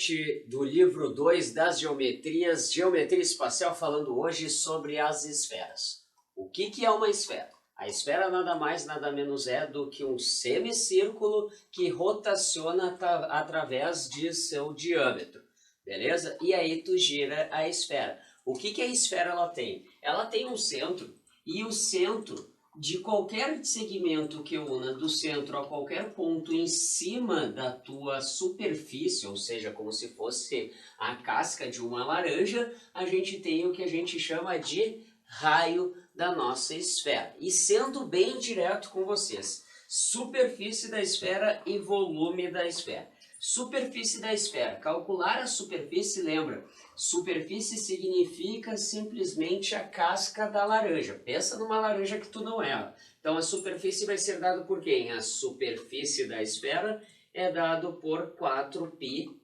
7 do livro 2 das geometrias, geometria espacial, falando hoje sobre as esferas. O que é uma esfera? A esfera nada mais, nada menos é do que um semicírculo que rotaciona através de seu diâmetro, beleza? E aí tu gira a esfera. O que a esfera ela tem? Ela tem um centro, e o centro de qualquer segmento que una do centro a qualquer ponto em cima da tua superfície, ou seja, como se fosse a casca de uma laranja, a gente tem o que a gente chama de raio da nossa esfera. E sendo bem direto com vocês, superfície da esfera e volume da esfera. Superfície da esfera. Calcular a superfície, lembra? Superfície significa simplesmente a casca da laranja. Pensa numa laranja que tu não é. Então a superfície vai ser dada por quem? A superfície da esfera é dado por 4πr,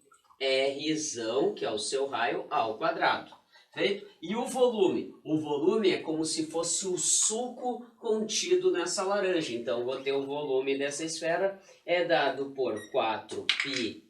que é o seu raio, ao quadrado. Feito? E o volume? O volume é como se fosse o suco contido nessa laranja. Então, vou ter o volume dessa esfera é dado por 4πr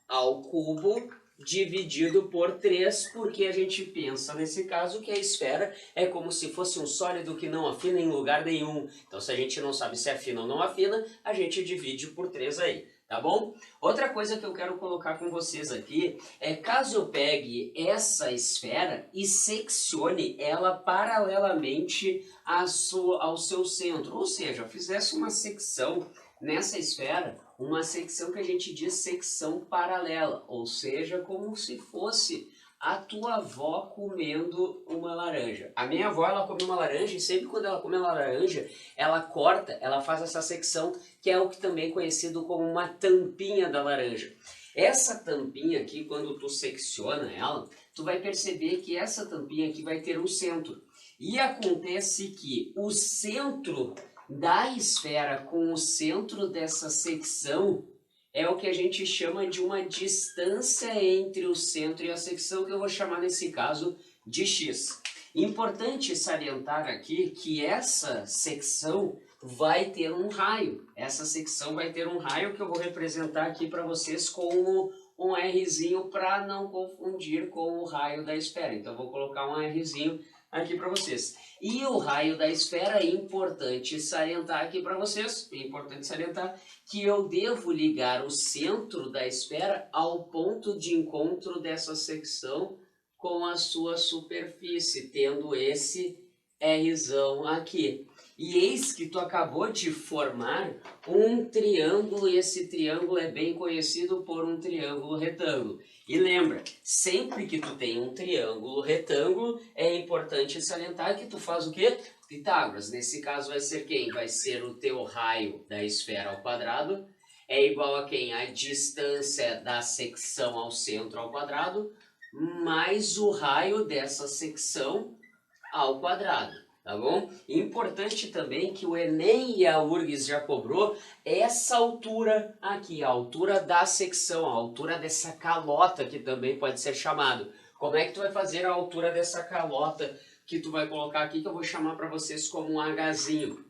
ao cubo dividido por 3, porque a gente pensa nesse caso que a esfera é como se fosse um sólido que não afina em lugar nenhum. Então, se a gente não sabe se afina ou não afina, a gente divide por 3 aí. Tá bom? Outra coisa que eu quero colocar com vocês aqui é caso eu pegue essa esfera e seccione ela paralelamente ao seu centro, ou seja, eu fizesse uma secção nessa esfera, uma secção que a gente diz secção paralela, ou seja, como se fosse a tua avó comendo uma laranja. A minha avó, ela come uma laranja e sempre quando ela come uma laranja, ela corta, ela faz essa secção, que é o que também é conhecido como uma tampinha da laranja. Essa tampinha aqui, quando tu secciona ela, tu vai perceber que essa tampinha aqui vai ter um centro. E acontece que o centro da esfera com o centro dessa secção é o que a gente chama de uma distância entre o centro e a secção, que eu vou chamar nesse caso de x. Importante salientar aqui que essa secção vai ter um raio. Essa secção vai ter um raio que eu vou representar aqui para vocês com um Rzinho para não confundir com o raio da esfera. Então eu vou colocar um Rzinho aqui para vocês. E o raio da esfera é importante salientar aqui para vocês, que eu devo ligar o centro da esfera ao ponto de encontro dessa secção com a sua superfície, tendo esse Rzão aqui. E eis que tu acabou de formar um triângulo, e esse triângulo é bem conhecido por um triângulo retângulo. E lembra, sempre que tu tem um triângulo retângulo, é importante salientar que tu faz o quê? Pitágoras. Nesse caso vai ser quem? Vai ser o teu raio da esfera ao quadrado, é igual a quem? A distância da secção ao centro ao quadrado, mais o raio dessa secção ao quadrado. Tá bom? Importante também que o Enem e a URGS já cobrou essa altura aqui, a altura da secção, a altura dessa calota, que também pode ser chamado. Como é que tu vai fazer a altura dessa calota que tu vai colocar aqui, que eu vou chamar para vocês como um Hzinho?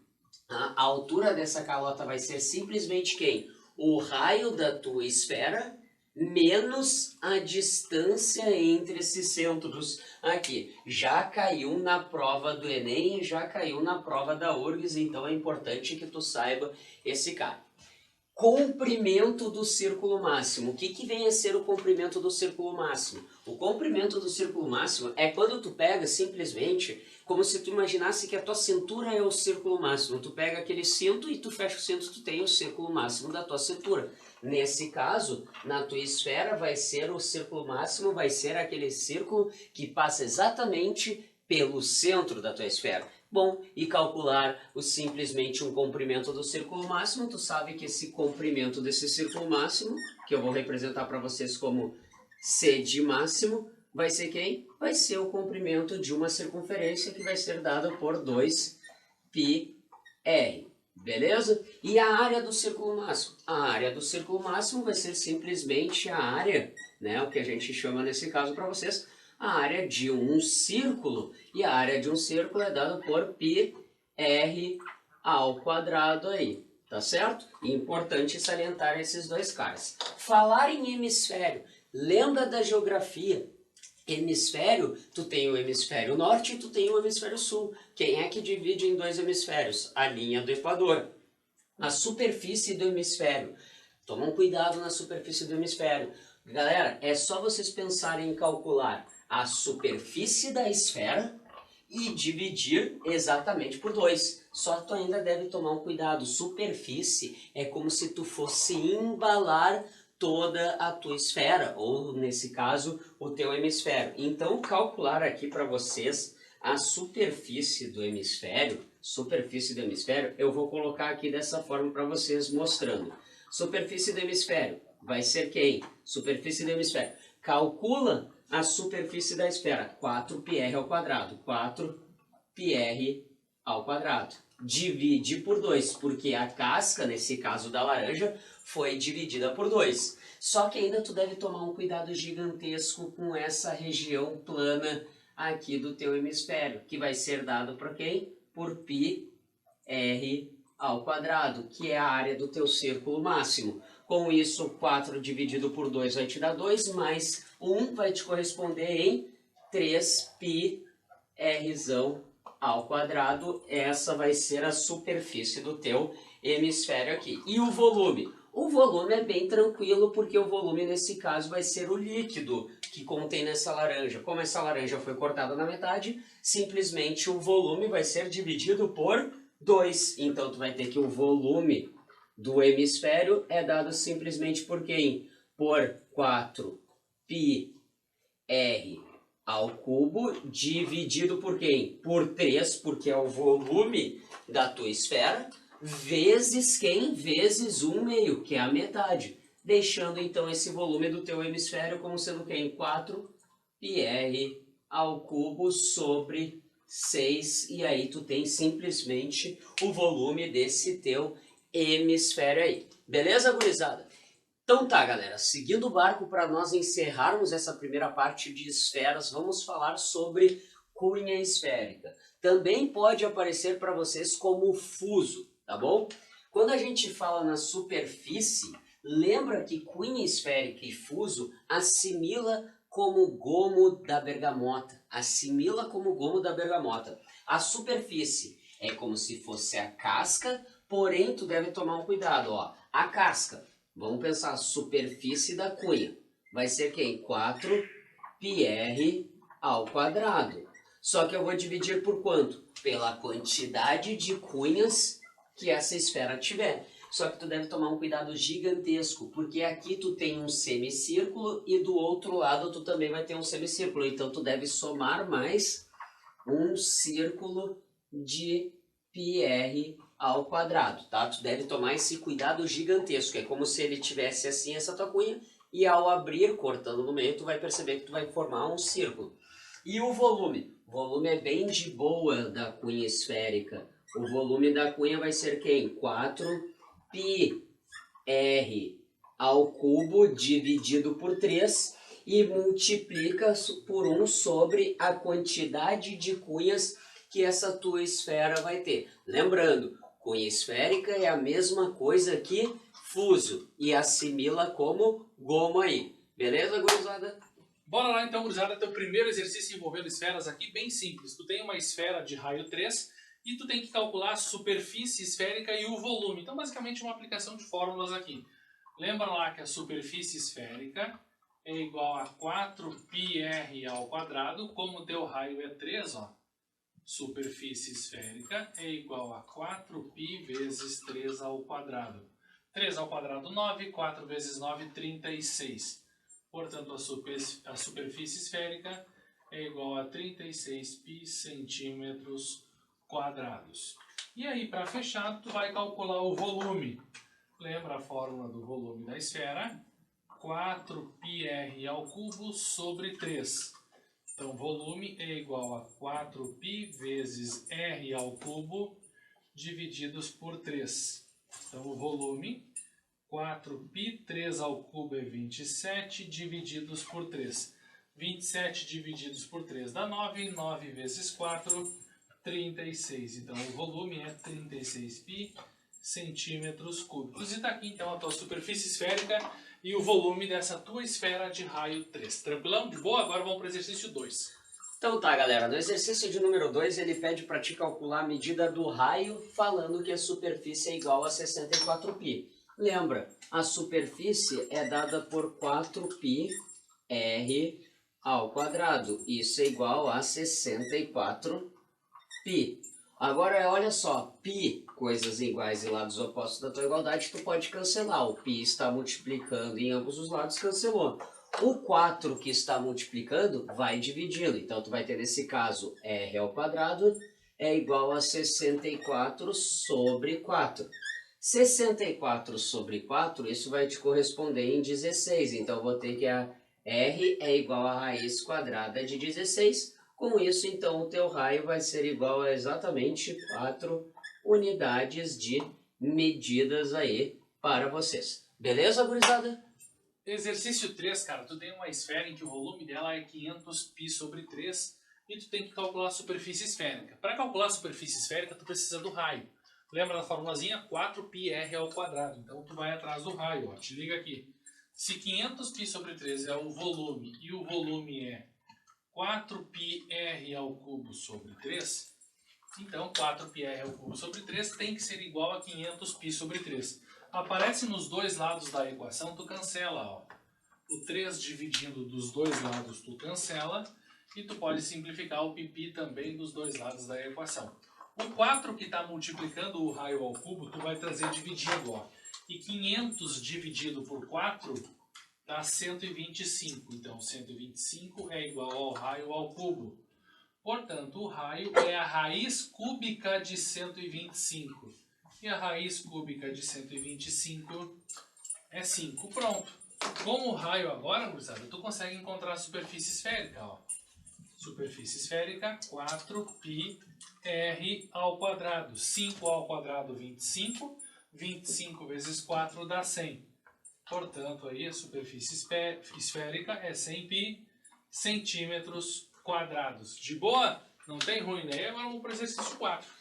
A altura dessa calota vai ser simplesmente quem? O raio da tua esfera menos a distância entre esses centros aqui. Já caiu na prova do Enem e já caiu na prova da URGS, então é importante que tu saiba esse cara. Comprimento do círculo máximo. O que vem a ser o comprimento do círculo máximo? O comprimento do círculo máximo é quando tu pega simplesmente como se tu imaginasse que a tua cintura é o círculo máximo. Tu pega aquele cinto e tu fecha o cinto, tu tem o círculo máximo da tua cintura. Nesse caso, na tua esfera vai ser o círculo máximo, vai ser aquele círculo que passa exatamente pelo centro da tua esfera. Bom, e calcular simplesmente um comprimento do círculo máximo, tu sabe que esse comprimento desse círculo máximo, que eu vou representar para vocês como C de máximo, vai ser quem? Vai ser o comprimento de uma circunferência que vai ser dada por 2πr. Beleza? E a área do círculo máximo? A área do círculo máximo vai ser simplesmente a área, né, o que a gente chama nesse caso para vocês, a área de um círculo. E a área de um círculo é dada por πr ao quadrado aí. tá certo? Importante salientar esses dois caras. Falar em hemisfério, lembra da geografia? Hemisfério, tu tem o hemisfério norte e tu tem o hemisfério sul. Quem é que divide em dois hemisférios? A linha do Equador. A superfície do hemisfério. Tomam cuidado na superfície do hemisfério. Galera, é só vocês pensarem em calcular a superfície da esfera e dividir exatamente por 2. Só tu ainda deve tomar um cuidado. Superfície é como se tu fosse embalar toda a tua esfera, ou nesse caso, o teu hemisfério. Então, calcular aqui para vocês a superfície do hemisfério, eu vou colocar aqui dessa forma para vocês mostrando. Superfície do hemisfério vai ser quem? Superfície do hemisfério. Calcula a superfície da esfera, 4πr ao quadrado, 4πr ao quadrado. Divide por 2, porque a casca, nesse caso da laranja, foi dividida por 2. Só que ainda tu deve tomar um cuidado gigantesco com essa região plana aqui do teu hemisfério, que vai ser dado por quem? Por πr ao quadrado, que é a área do teu círculo máximo. Com isso, 4 dividido por 2 vai te dar 2, mais 1 vai te corresponder em 3πr ao quadrado. Essa vai ser a superfície do teu hemisfério aqui. E o volume? O volume é bem tranquilo, porque o volume nesse caso vai ser o líquido que contém nessa laranja. Como essa laranja foi cortada na metade, simplesmente o volume vai ser dividido por 2. Então tu vai ter que o volume do hemisfério é dado simplesmente por quem? Por 4πr ao cubo dividido por quem? Por 3, porque é o volume da tua esfera, vezes quem? Vezes 1/2, que é a metade. Deixando então esse volume do teu hemisfério como sendo quem? 4πr ao cubo sobre 6. E aí tu tem simplesmente o volume desse teu hemisfério aí. Beleza, gurizada? Então tá, galera, seguindo o barco para nós encerrarmos essa primeira parte de esferas, vamos falar sobre cunha esférica. Também pode aparecer para vocês como fuso, tá bom? Quando a gente fala na superfície, lembra que cunha esférica e fuso assimila como gomo da bergamota. Assimila como gomo da bergamota. A superfície é como se fosse a casca, porém tu deve tomar um cuidado, ó. A casca, vamos pensar, a superfície da cunha vai ser quem? 4πr ao quadrado. Só que eu vou dividir por quanto? Pela quantidade de cunhas que essa esfera tiver. Só que tu deve tomar um cuidado gigantesco, porque aqui tu tem um semicírculo e do outro lado tu também vai ter um semicírculo. Então tu deve somar mais um círculo de πr ao quadrado, tá? Tu deve tomar esse cuidado gigantesco. É como se ele tivesse assim essa tua cunha e ao abrir, cortando no meio, tu vai perceber que tu vai formar um círculo. E o volume? O volume é bem de boa da cunha esférica. O volume da cunha vai ser quem? 4πr ao cubo dividido por 3 e multiplica por 1 sobre a quantidade de cunhas que essa tua esfera vai ter. Lembrando, cunha esférica é a mesma coisa que fuso e assimila como gomo aí. Beleza, gurizada? Bora lá então, gurizada, teu primeiro exercício envolvendo esferas aqui, bem simples. Tu tem uma esfera de raio 3 e tu tem que calcular a superfície esférica e o volume. Então, basicamente, uma aplicação de fórmulas aqui. Lembra lá que a superfície esférica é igual a 4πr ao quadrado, como o teu raio é 3, ó. Superfície esférica é igual a 4π vezes 3 ao quadrado. 3 ao quadrado, 9, 4 vezes 9, 36. Portanto, a superfície esférica é igual a 36π centímetros quadrados. E aí, para fechar, tu vai calcular o volume. Lembra a fórmula do volume da esfera? 4πr ao cubo sobre 3. Então, volume é igual a 4π vezes r ao cubo divididos por 3. Então, o volume, 4π, 3 ao cubo é 27, divididos por 3. 27 divididos por 3 dá 9, 9 vezes 4, 36. Então, o volume é 36π centímetros cúbicos. E está aqui então a tua superfície esférica e o volume dessa tua esfera de raio 3. Tranquilão? De boa? Agora vamos para o exercício 2. Então tá, galera, no exercício de número 2 ele pede para te calcular a medida do raio falando que a superfície é igual a 64π. Lembra, a superfície é dada por 4πr ao quadrado. Isso é igual a 64π. Agora, olha só, π, coisas iguais e lados opostos da tua igualdade, tu pode cancelar. O π está multiplicando em ambos os lados, cancelou. O 4 que está multiplicando vai dividi-lo. Então, tu vai ter nesse caso r ao quadrado é igual a 64 sobre 4. 64 sobre 4, isso vai te corresponder em 16. Então, eu vou ter que a r é igual a raiz quadrada de 16. Com isso, então, o teu raio vai ser igual a exatamente 4 unidades de medidas aí para vocês. Beleza, gurizada? Exercício 3, cara, tu tem uma esfera em que o volume dela é 500π sobre 3 e tu tem que calcular a superfície esférica. Para calcular a superfície esférica, tu precisa do raio. Lembra da formulazinha? 4πr ao quadrado. Então, tu vai atrás do raio, ó. Te liga aqui. Se 500π sobre 3 é o volume e o volume é 4πr ao cubo sobre 3, então 4πr ao cubo sobre 3 tem que ser igual a 500π sobre 3. Aparece nos dois lados da equação, tu cancela, ó. O 3 dividindo dos dois lados tu cancela e tu pode simplificar o π também dos dois lados da equação. O 4 que está multiplicando o raio ao cubo, tu vai trazer dividido, ó. E 500 dividido por 4 dá 125. Então 125 é igual ao raio ao cubo. Portanto, o raio é a raiz cúbica de 125. E a raiz cúbica de 125 é 5. Pronto. Com o raio agora, gurizada, tu consegue encontrar a superfície esférica. Ó. Superfície esférica, 4πr ao quadrado. 5 ao quadrado, 25. 25 vezes 4 dá 100. Portanto, aí a superfície esférica é 100π centímetros quadrados. De boa? Não tem ruim, né? Agora vamos para o exercício 4.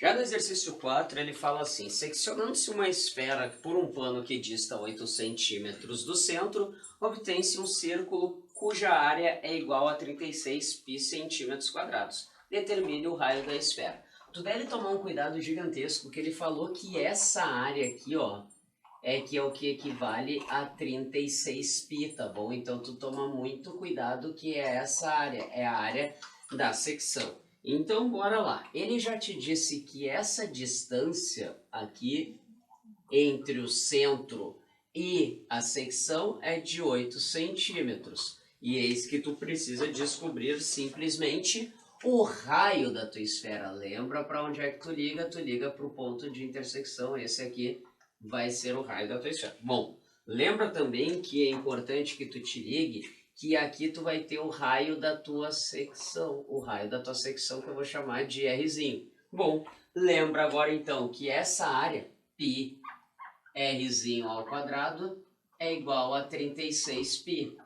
Já no exercício 4, ele fala assim: seccionando-se uma esfera por um plano que dista 8 centímetros do centro, obtém-se um círculo cuja área é igual a 36π centímetros quadrados. Determine o raio da esfera. Tu deve tomar um cuidado gigantesco, porque ele falou que essa área aqui, ó, é o que equivale a 36π, tá bom? Então tu toma muito cuidado que é essa área, é a área da secção. Então, bora lá. Ele já te disse que essa distância aqui entre o centro e a secção é de 8 centímetros. E eis que tu precisa descobrir simplesmente o raio da tua esfera. Lembra para onde é que tu liga? Tu liga para o ponto de intersecção. Esse aqui vai ser o raio da tua esfera. Bom, lembra também que é importante que tu te ligue que aqui tu vai ter o raio da tua secção, o raio da tua secção que eu vou chamar de Rzinho. Bom, lembra agora então que essa área, π, Rzinho ao quadrado, é igual a 36π.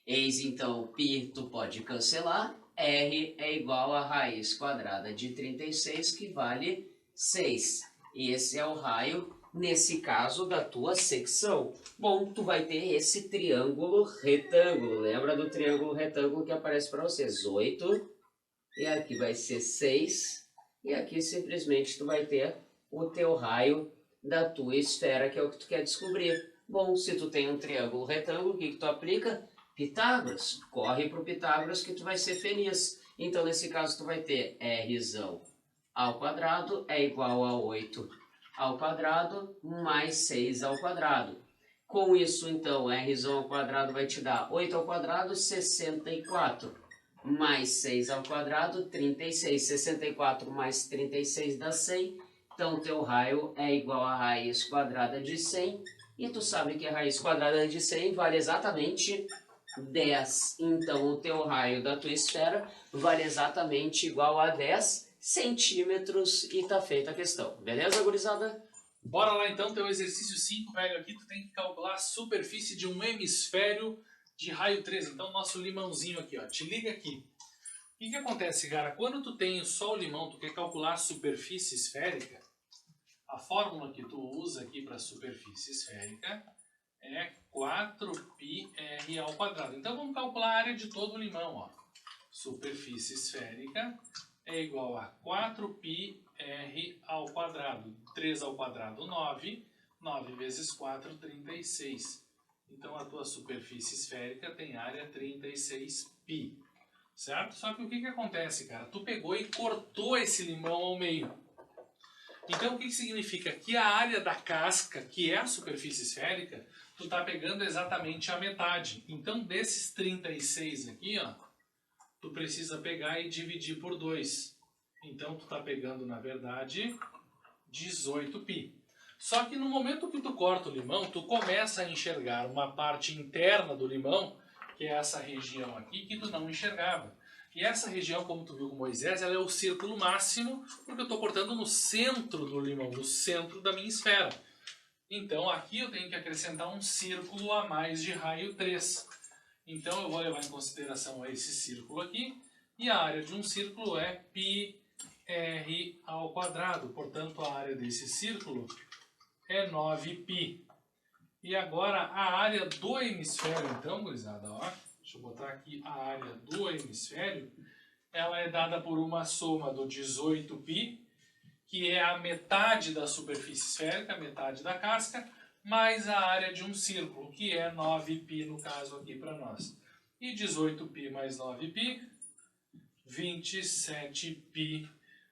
Eis então, π tu pode cancelar, R é igual a raiz quadrada de 36, que vale 6. E esse é o raio, nesse caso, da tua secção. Bom, tu vai ter esse triângulo retângulo. Lembra do triângulo retângulo que aparece para vocês? 8, e aqui vai ser 6, e aqui simplesmente tu vai ter o teu raio da tua esfera, que é o que tu quer descobrir. Bom, se tu tem um triângulo retângulo, o que tu aplica? Pitágoras. Corre para o Pitágoras que tu vai ser feliz. Então, nesse caso, tu vai ter Rzão ao quadrado é igual a 8 ao quadrado mais 6 ao quadrado. Com isso, então, Rzão ao quadrado vai te dar 8 ao quadrado, 64. Mais 6 ao quadrado, 36. 64 mais 36 dá 100. Então, teu raio é igual a raiz quadrada de 100. E tu sabe que a raiz quadrada de 100 vale exatamente 10. Então, o teu raio da tua esfera vale exatamente igual a 10 centímetros e tá feita a questão. Beleza, gurizada? Bora lá então, teu exercício 5, velho. Aqui tu tem que calcular a superfície de um hemisfério de raio 3. Então, nosso limãozinho aqui, ó. Te liga aqui. O que acontece, cara? Quando tu tem só o limão, tu quer calcular a superfície esférica, A fórmula que tu usa aqui para a superfície esférica é 4πr ao quadrado. Então vamos calcular a área de todo o limão. Ó. Superfície esférica é igual a 4πr ao quadrado. 3 ao quadrado, 9. 9 vezes 4, 36. Então a tua superfície esférica tem área 36π. Certo? Só que o que acontece, cara? Tu pegou e cortou esse limão ao meio. Então o que significa? Que a área da casca, que é a superfície esférica, tu tá pegando exatamente a metade. Então desses 36 aqui, ó, tu precisa pegar e dividir por 2. Então tu tá pegando, na verdade, 18π. Só que no momento que tu corta o limão, tu começa a enxergar uma parte interna do limão, que é essa região aqui, que tu não enxergava. E essa região, como tu viu com Moisés, ela é o círculo máximo, porque eu estou cortando no centro do limão, no centro da minha esfera. Então aqui eu tenho que acrescentar um círculo a mais de raio 3. Então eu vou levar em consideração esse círculo aqui, e a área de um círculo é πr ao quadrado. Portanto, a área desse círculo é 9π. E agora a área do hemisfério, então, gurizada, ó, deixa eu botar aqui a área do hemisfério, ela é dada por uma soma do 18π, que é a metade da superfície esférica, a metade da casca, mais a área de um círculo, que é 9π no caso aqui para nós. E 18π mais 9π, 27π.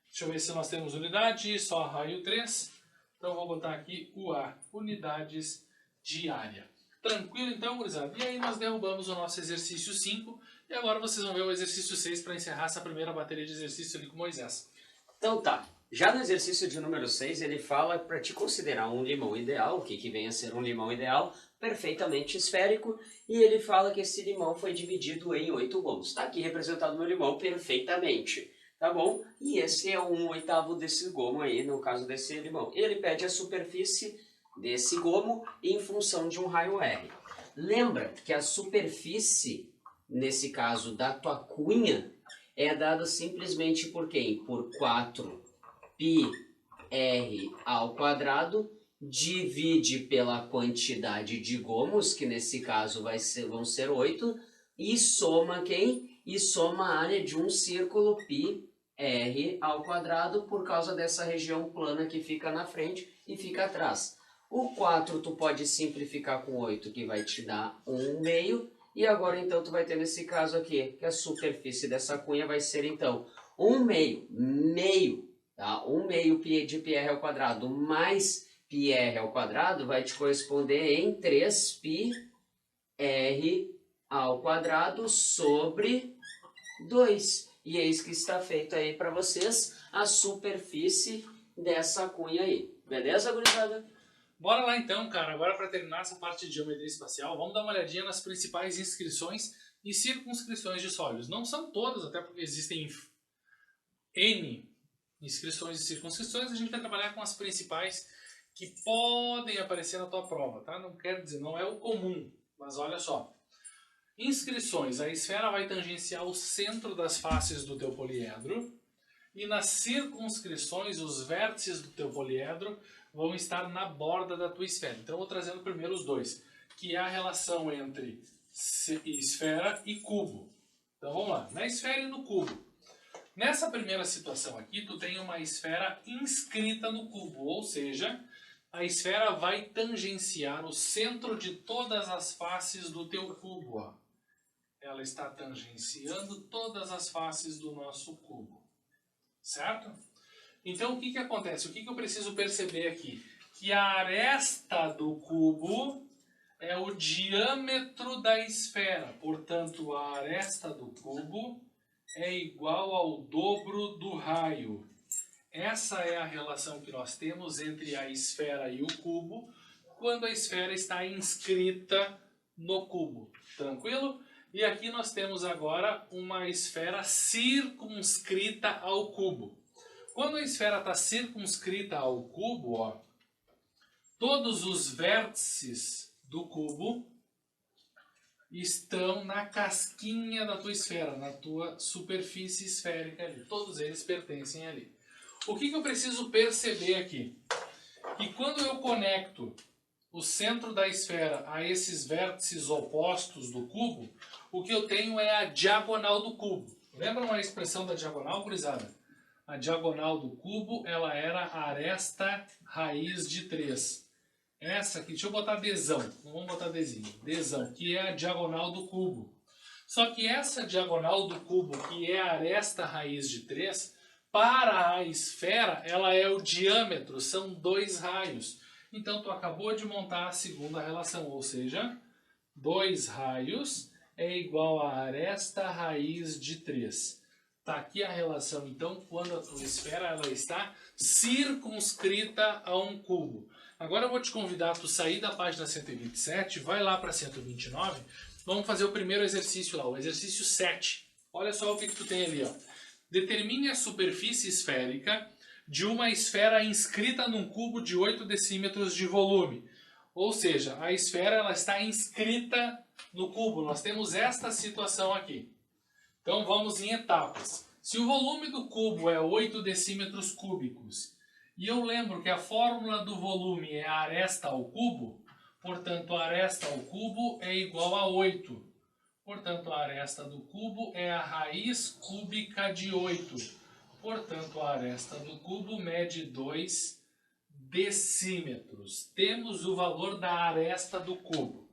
Deixa eu ver se nós temos unidade, só raio 3. Então vou botar aqui o A, unidades de área. Tranquilo então, gurizada? E aí nós derrubamos o nosso exercício 5 e agora vocês vão ver o exercício 6 para encerrar essa primeira bateria de exercício ali com Moisés. Então tá, já no exercício de número 6 ele fala para te considerar um limão ideal, o que vem a ser um limão ideal, perfeitamente esférico, e ele fala que esse limão foi dividido em 8 gomos. Está aqui representado meu limão perfeitamente, tá bom? E esse é 1/8 desse gomo aí, no caso desse limão. Ele pede a superfície desse gomo em função de um raio R. Lembra que a superfície, nesse caso da tua cunha, é dada simplesmente por quem? Por 4πr ao quadrado, divide pela quantidade de gomos, que nesse caso vão ser 8, e soma quem? E soma a área de um círculo πr ao quadrado por causa dessa região plana que fica na frente e fica atrás. O 4 tu pode simplificar com 8, que vai te dar 1/2. E agora então tu vai ter nesse caso aqui, que a superfície dessa cunha vai ser então 1/2, tá? 1/2 de πr ao quadrado mais πr ao quadrado vai te corresponder em 3πr ao quadrado sobre 2. E eis que está feito aí para vocês a superfície dessa cunha aí. Beleza, gurizada? Bora lá então, cara. Agora para terminar essa parte de geometria espacial, vamos dar uma olhadinha nas principais inscrições e circunscrições de sólidos. Não são todas, até porque existem N inscrições e circunscrições. A gente vai trabalhar com as principais que podem aparecer na tua prova, tá? Não quero dizer, não é o comum, mas olha só. Inscrições. A esfera vai tangenciar o centro das faces do teu poliedro. E nas circunscrições, os vértices do teu poliedro vão estar na borda da tua esfera. Então eu vou trazendo primeiro os dois, que é a relação entre esfera e cubo. Então vamos lá, na esfera e no cubo. Nessa primeira situação aqui, tu tem uma esfera inscrita no cubo, ou seja, a esfera vai tangenciar o centro de todas as faces do teu cubo. Ó. Ela está tangenciando todas as faces do nosso cubo. Certo? Então o que acontece? O que eu preciso perceber aqui? Que a aresta do cubo é o diâmetro da esfera. Portanto, a aresta do cubo é igual ao dobro do raio. Essa é a relação que nós temos entre a esfera e o cubo quando a esfera está inscrita no cubo. Tranquilo? E aqui nós temos agora uma esfera circunscrita ao cubo. Quando a esfera está circunscrita ao cubo, ó, todos os vértices do cubo estão na casquinha da tua esfera, na tua superfície esférica ali. Todos eles pertencem ali. O que eu preciso perceber aqui? E quando eu conecto o centro da esfera a esses vértices opostos do cubo, o que eu tenho é a diagonal do cubo. Lembra uma expressão da diagonal, gurizada? A diagonal do cubo, ela era a aresta raiz de 3. Essa aqui, deixa eu botar Dzão, não vamos botar Dzinho, Dzão, que é a diagonal do cubo. Só que essa diagonal do cubo, que é a aresta raiz de 3, para a esfera, ela é o diâmetro, são 2 raios. Então, tu acabou de montar a segunda relação, ou seja, 2 raios é igual a aresta raiz de 3. Está aqui a relação, então, quando a tua esfera ela está circunscrita a um cubo. Agora eu vou te convidar a tu sair da página 127, vai lá para 129, vamos fazer o primeiro exercício lá, o exercício 7. Olha só o que tu tem ali, ó. Determine a superfície esférica de uma esfera inscrita num cubo de 8 decímetros de volume. Ou seja, a esfera ela está inscrita no cubo. Nós temos esta situação aqui. Então vamos em etapas. Se o volume do cubo é 8 decímetros cúbicos, e eu lembro que a fórmula do volume é a aresta ao cubo, portanto a aresta ao cubo é igual a 8. Portanto a aresta do cubo é a raiz cúbica de 8. Portanto, a aresta do cubo mede 2 decímetros. Temos o valor da aresta do cubo.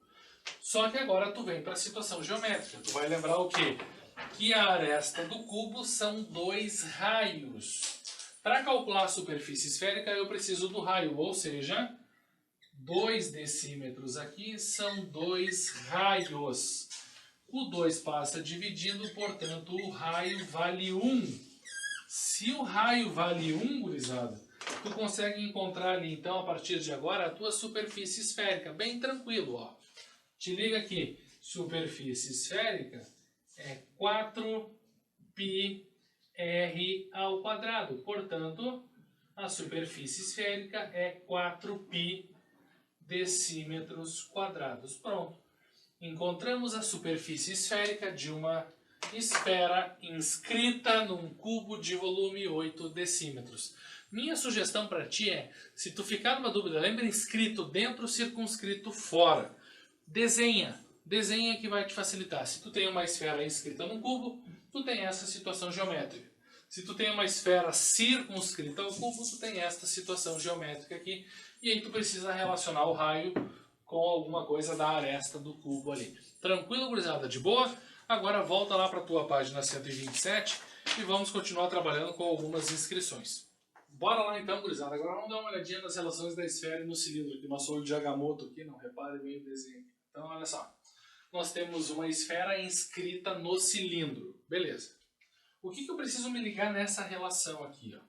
Só que agora tu vem para a situação geométrica. Tu vai lembrar o quê? Que a aresta do cubo são 2 raios. Para calcular a superfície esférica, eu preciso do raio, ou seja, 2 decímetros aqui são 2 raios. O 2 passa dividindo, portanto, o raio vale 1. Se o raio vale 1, gurizada, tu consegue encontrar ali, então, a partir de agora, a tua superfície esférica. Bem tranquilo, ó. Te liga aqui. Superfície esférica é 4πr ao quadrado. Portanto, a superfície esférica é 4π decímetros quadrados. Pronto. Encontramos a superfície esférica de uma esfera inscrita num cubo de volume 8 decímetros. Minha sugestão para ti é, se tu ficar numa dúvida, lembra inscrito dentro, circunscrito fora. Desenha que vai te facilitar. Se tu tem uma esfera inscrita num cubo, tu tem essa situação geométrica. Se tu tem uma esfera circunscrita ao cubo, tu tem esta situação geométrica aqui. E aí tu precisa relacionar o raio com alguma coisa da aresta do cubo ali. Tranquilo, gurizada? De boa? Agora volta lá para a tua página 127 e vamos continuar trabalhando com algumas inscrições. Bora lá então, gurizada. Agora vamos dar uma olhadinha nas relações da esfera e no cilindro, que nosso olho de Agamotto aqui, não repare bem o desenho. Então, olha só. Nós temos uma esfera inscrita no cilindro. Beleza. O que eu preciso me ligar nessa relação aqui, ó?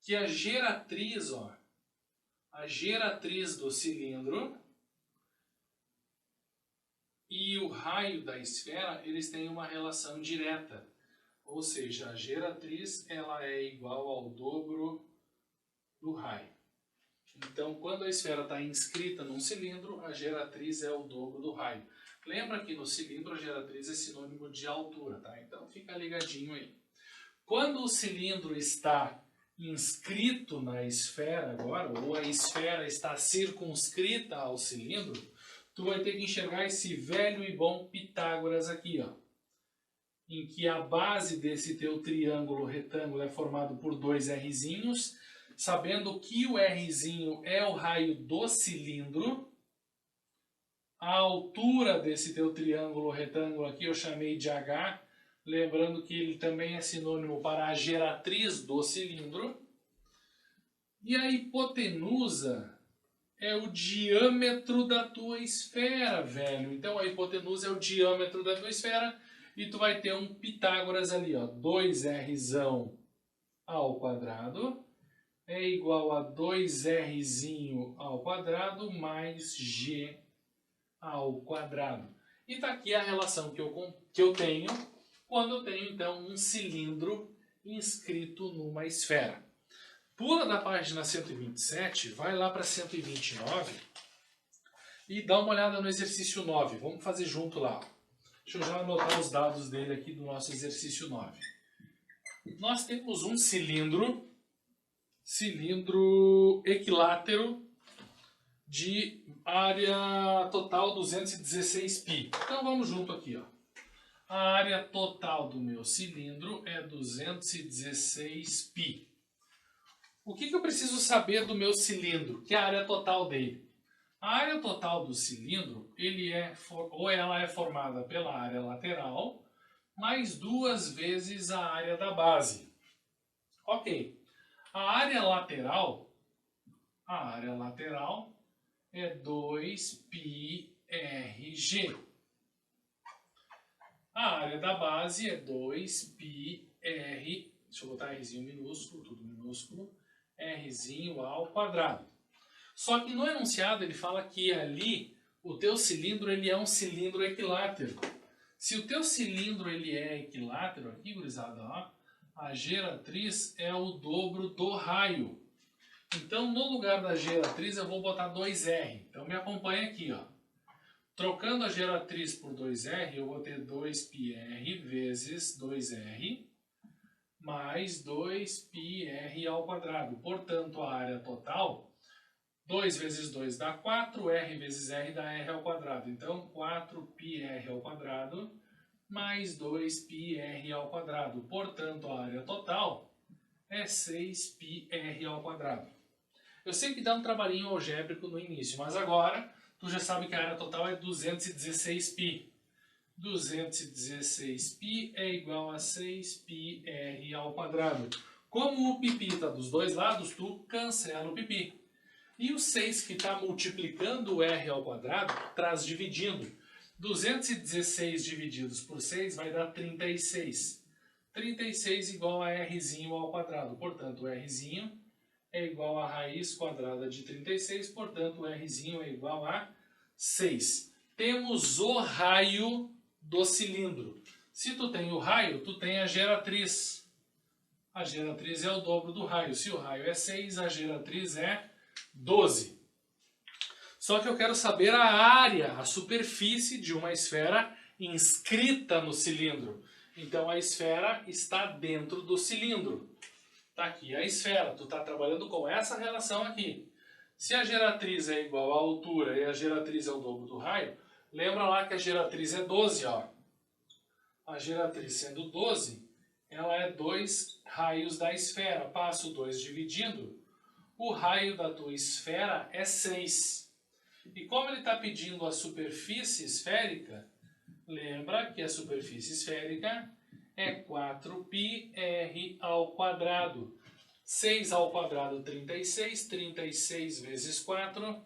Que a geratriz, ó, a geratriz do cilindro e o raio da esfera, eles têm uma relação direta. Ou seja, a geratriz ela é igual ao dobro do raio. Então, quando a esfera está inscrita num cilindro, a geratriz é o dobro do raio. Lembra que no cilindro a geratriz é sinônimo de altura, tá? Então, fica ligadinho aí. Quando o cilindro está inscrito na esfera agora, ou a esfera está circunscrita ao cilindro, tu vai ter que enxergar esse velho e bom Pitágoras aqui, ó, em que a base desse teu triângulo retângulo é formado por 2 Rzinhos, sabendo que o Rzinho é o raio do cilindro. A altura desse teu triângulo retângulo aqui eu chamei de H, lembrando que ele também é sinônimo para a geratriz do cilindro. E a hipotenusa é o diâmetro da tua esfera, velho. Então a hipotenusa é o diâmetro da tua esfera e tu vai ter um Pitágoras ali, ó, 2Rzão ao quadrado é igual a 2Rzinho ao quadrado mais G ao quadrado. E tá aqui a relação que eu tenho quando eu tenho, então, um cilindro inscrito numa esfera. Pula da página 127, vai lá para 129 e dá uma olhada no exercício 9. Vamos fazer junto lá. Deixa eu já anotar os dados dele aqui do nosso exercício 9. Nós temos um cilindro cilindro equilátero de área total 216π. Então vamos junto aqui, ó. A área total do meu cilindro é 216π. O que eu preciso saber do meu cilindro, que é a área total dele? A área total do cilindro, ela é formada pela área lateral, mais 2 vezes a área da base. Ok. A área lateral é 2πrg. A área da base é 2πr, deixa eu botar Rzinho minúsculo, tudo minúsculo, Rzinho ao quadrado. Só que no enunciado ele fala que ali o teu cilindro ele é um cilindro equilátero. Se o teu cilindro ele é equilátero, aqui gurizada, ó, a geratriz é o dobro do raio. Então no lugar da geratriz eu vou botar 2R. Então me acompanha aqui, ó. Trocando a geratriz por 2R, eu vou ter 2πr vezes 2R mais 2πr ao quadrado. Portanto, a área total, 2 vezes 2 dá 4, R vezes R dá R ao quadrado. Então, 4πr ao quadrado mais 2πr ao quadrado. Portanto, a área total é 6πr ao quadrado. Eu sei que dá um trabalhinho algébrico no início, mas agora tu já sabe que a área total é 216π. 216π é igual a 6πr ao quadrado. Como o pipi está dos dois lados, tu cancela o pipi. E o 6 que está multiplicando o r ao quadrado, traz dividindo. 216 divididos por 6 vai dar 36. 36 igual a rzinho ao quadrado. Portanto, rzinho é igual a raiz quadrada de 36. Portanto, rzinho é igual a 6. Temos o raio do cilindro. Se tu tem o raio, tu tem a geratriz. A geratriz é o dobro do raio. Se o raio é 6, a geratriz é 12. Só que eu quero saber a área, a superfície de uma esfera inscrita no cilindro. Então a esfera está dentro do cilindro. Está aqui a esfera. Tu está trabalhando com essa relação aqui. Se a geratriz é igual à altura e a geratriz é o dobro do raio, lembra lá que a geratriz é 12, ó. A geratriz sendo 12, ela é 2 raios da esfera. Passo 2 dividindo. O raio da tua esfera é 6. E como ele está pedindo a superfície esférica, lembra que a superfície esférica é 4πr ao quadrado. 6 ao quadrado, 36. 36 vezes 4,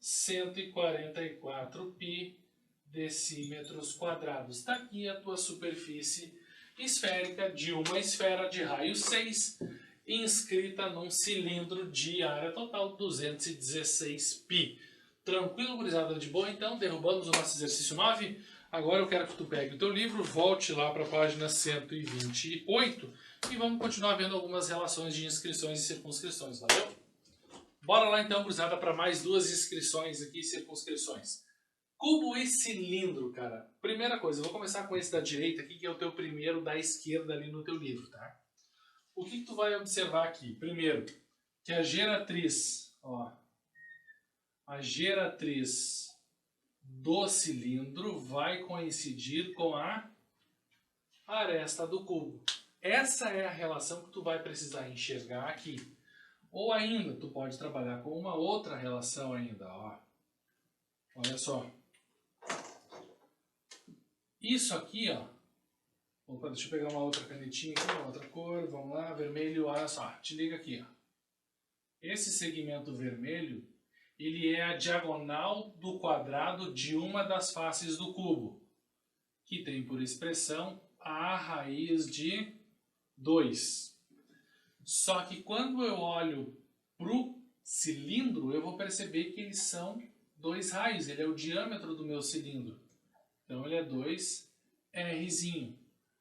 144π decímetros quadrados. Está aqui a tua superfície esférica de uma esfera de raio 6, inscrita num cilindro de área total 216π. Tranquilo, gurizada, de boa? Então, derrubamos o nosso exercício 9. Agora eu quero que tu pegue o teu livro, volte lá para a página 128 e vamos continuar vendo algumas relações de inscrições e circunscrições, valeu? Bora lá então, gurizada, para mais 2 inscrições aqui, circunscrições. Cubo e cilindro, cara. Primeira coisa, eu vou começar com esse da direita aqui, que é o teu primeiro da esquerda ali no teu livro, tá? O que tu vai observar aqui? Primeiro, que a geratriz, ó, a geratriz do cilindro vai coincidir com a aresta do cubo. Essa é a relação que tu vai precisar enxergar aqui. Ou ainda, tu pode trabalhar com uma outra relação ainda, ó. Olha só. Isso aqui, ó. Opa, deixa eu pegar uma outra canetinha aqui, uma outra cor, vamos lá, vermelho, olha só, te liga aqui, ó. Esse segmento vermelho, ele é a diagonal do quadrado de uma das faces do cubo, que tem por expressão a raiz de 2. Só que quando eu olho para o cilindro, eu vou perceber que eles são 2 raios, ele é o diâmetro do meu cilindro. Então ele é 2Rzinho.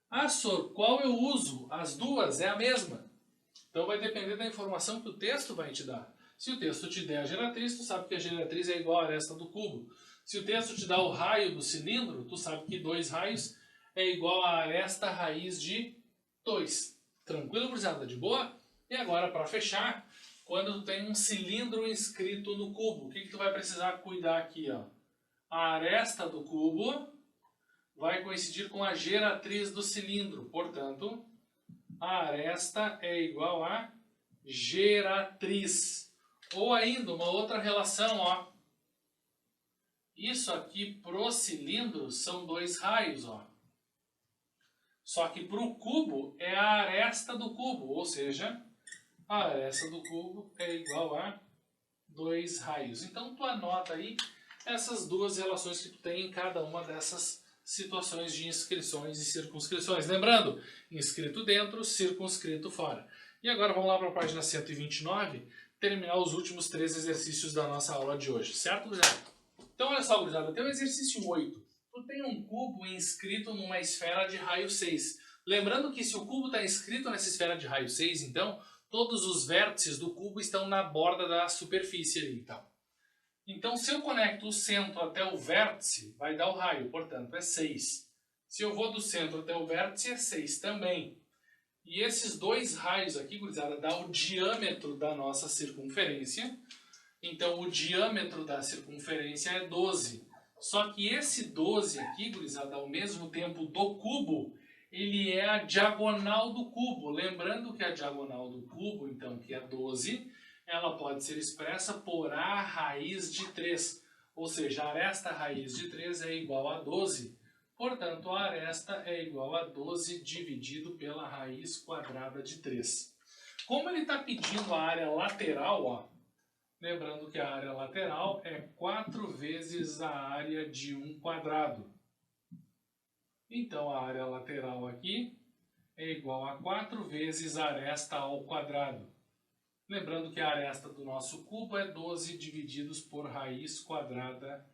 Ah, Sor, qual eu uso? As duas é a mesma. Então vai depender da informação que o texto vai te dar. Se o texto te der a geratriz, tu sabe que a geratriz é igual à aresta do cubo. Se o texto te dá o raio do cilindro, tu sabe que 2 raios é igual a aresta raiz de 2. Tranquilo, gurizada? De boa? E agora, para fechar, quando tu tem um cilindro inscrito no cubo, o que tu vai precisar cuidar aqui? Ó? A aresta do cubo vai coincidir com a geratriz do cilindro. Portanto, a aresta é igual a geratriz. Ou ainda, uma outra relação, ó. Isso aqui pro cilindro são 2 raios, ó. Só que pro cubo é a aresta do cubo, ou seja, a aresta do cubo é igual a 2 raios. Então tu anota aí essas duas relações que tu tem em cada uma dessas situações de inscrições e circunscrições. Lembrando, inscrito dentro, circunscrito fora. E agora vamos lá para a página 129, terminar os últimos 3 exercícios da nossa aula de hoje. Certo, gurizada? Então olha só, gurizada, tem o exercício 8. Tu tem um cubo inscrito numa esfera de raio 6. Lembrando que se o cubo está inscrito nessa esfera de raio 6, então, todos os vértices do cubo estão na borda da superfície ali. Então, se eu conecto o centro até o vértice, vai dar o raio, portanto, é 6. Se eu vou do centro até o vértice, é 6 também. E esses 2 raios aqui, gurizada, dá o diâmetro da nossa circunferência. Então, o diâmetro da circunferência é 12. Só que esse 12 aqui, gurizada, ao mesmo tempo do cubo, ele é a diagonal do cubo. Lembrando que a diagonal do cubo, então, que é 12, ela pode ser expressa por A raiz de 3. Ou seja, a aresta raiz de 3 é igual a 12. Portanto, a aresta é igual a 12 dividido pela raiz quadrada de 3. Como ele está pedindo a área lateral, ó, lembrando que a área lateral é 4 vezes a área de um quadrado. Então, a área lateral aqui é igual a 4 vezes a aresta ao quadrado. Lembrando que a aresta do nosso cubo é 12 divididos por raiz quadrada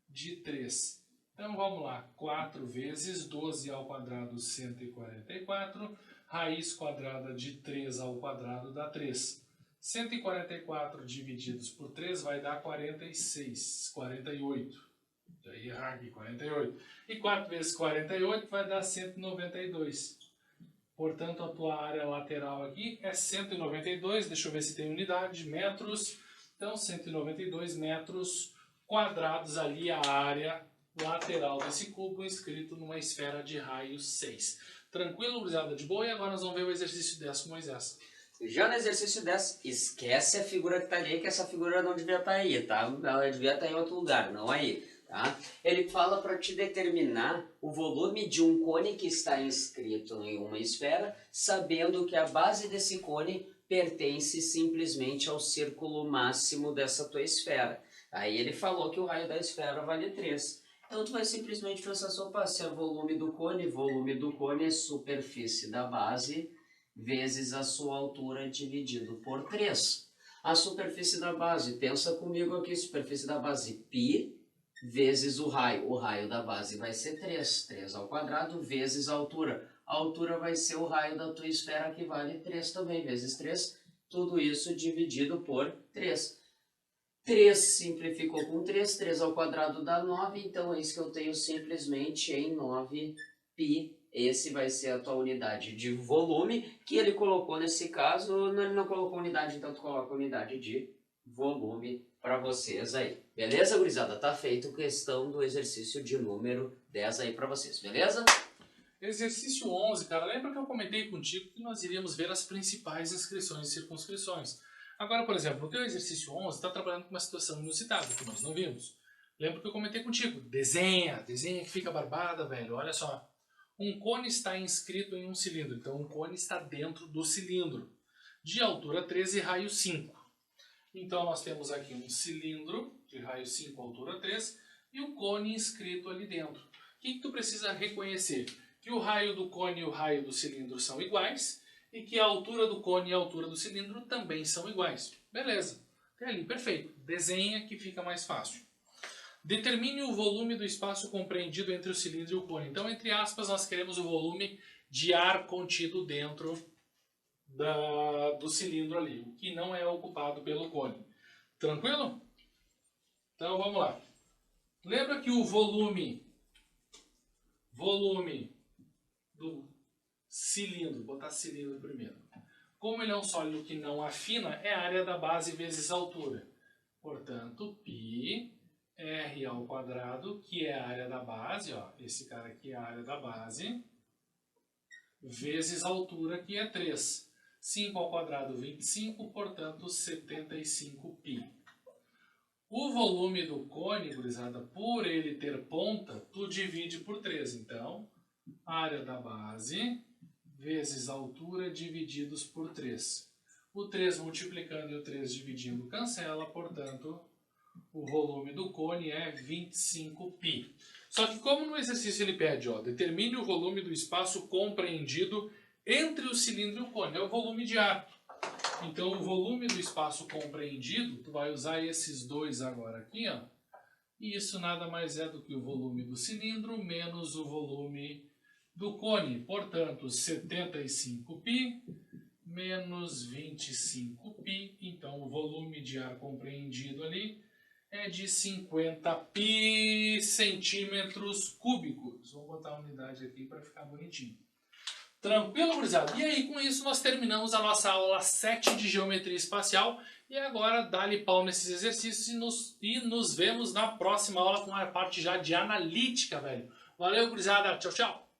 de 3. Então, vamos lá. 4 vezes 12 ao quadrado, 144. Raiz quadrada de 3 ao quadrado dá 3. 144 divididos por 3 vai dar 46, 48. Já ia errar aqui, 48. E 4 vezes 48 vai dar 192. Portanto, a tua área lateral aqui é 192, deixa eu ver se tem unidade, metros. Então, 192 metros quadrados ali a área lateral desse cubo inscrito numa esfera de raio 6. Tranquilo, gurizada? De boa? E agora nós vamos ver o exercício 10 com Moisés. Já no exercício 10, esquece a figura que está ali, que essa figura não devia estar aí, tá? Ela devia estar em outro lugar, não aí. Tá? Ele fala para te determinar o volume de um cone que está inscrito em uma esfera, sabendo que a base desse cone pertence simplesmente ao círculo máximo dessa tua esfera. Aí ele falou que o raio da esfera vale 3. Então tu vai simplesmente pensar só, se é volume do cone é superfície da base vezes a sua altura dividido por 3. A superfície da base, pensa comigo aqui, superfície da base π vezes o raio da base vai ser 3, 3 ao quadrado, vezes a altura vai ser o raio da tua esfera, que vale 3 também, vezes 3, tudo isso dividido por 3. 3 simplificou com 3, 3 ao quadrado dá 9, então é isso que eu tenho simplesmente em 9π. Esse vai ser a tua unidade de volume, que ele colocou nesse caso, ele não colocou unidade, então tu coloca unidade de volume para vocês aí. Beleza, gurizada? Tá feito questão do exercício de número 10 aí para vocês, beleza? Exercício 11, cara, lembra que eu comentei contigo que nós iríamos ver as principais inscrições e circunscrições. Agora, por exemplo, no teu exercício 11 está trabalhando com uma situação inusitada, que nós não vimos. Lembra que eu comentei contigo? Desenha que fica barbada, velho, olha só. Um cone está inscrito em um cilindro, então um cone está dentro do cilindro, de altura 13 e raio 5. Então nós temos aqui um cilindro de raio 5, altura 3, e um cone inscrito ali dentro. O que tu precisa reconhecer? Que o raio do cone e o raio do cilindro são iguais, e que a altura do cone e a altura do cilindro também são iguais. Beleza, até ali, perfeito. Desenha que fica mais fácil. Determine o volume do espaço compreendido entre o cilindro e o cone. Então, entre aspas, nós queremos o volume de ar contido dentro do cilindro ali, o que não é ocupado pelo cone. Tranquilo? Então, vamos lá. Lembra que o volume do cilindro, vou botar cilindro primeiro. Como ele é um sólido que não afina, é a área da base vezes a altura. Portanto, π r ao quadrado, que é a área da base, ó, esse cara aqui é a área da base, vezes a altura, que é 3. 5 ao quadrado, 25, portanto, 75π. O volume do cone, gurizada, por ele ter ponta, tu divide por 3. Então, área da base vezes a altura divididos por 3. O 3 multiplicando e o 3 dividindo cancela, portanto, o volume do cone é 25π. Só que como no exercício ele pede, ó, determine o volume do espaço compreendido entre o cilindro e o cone, é o volume de ar. Então o volume do espaço compreendido, tu vai usar esses dois agora aqui, ó, e isso nada mais é do que o volume do cilindro menos o volume do cone. Portanto, 75π menos 25π, então o volume de ar compreendido ali é de 50π centímetros cúbicos. Vou botar a unidade aqui para ficar bonitinho. Tranquilo, gurizada? E aí, com isso, nós terminamos a nossa aula 7 de Geometria Espacial. E agora, dá-lhe pau nesses exercícios e nos vemos na próxima aula com a parte já de analítica, velho. Valeu, gurizada. Tchau, tchau.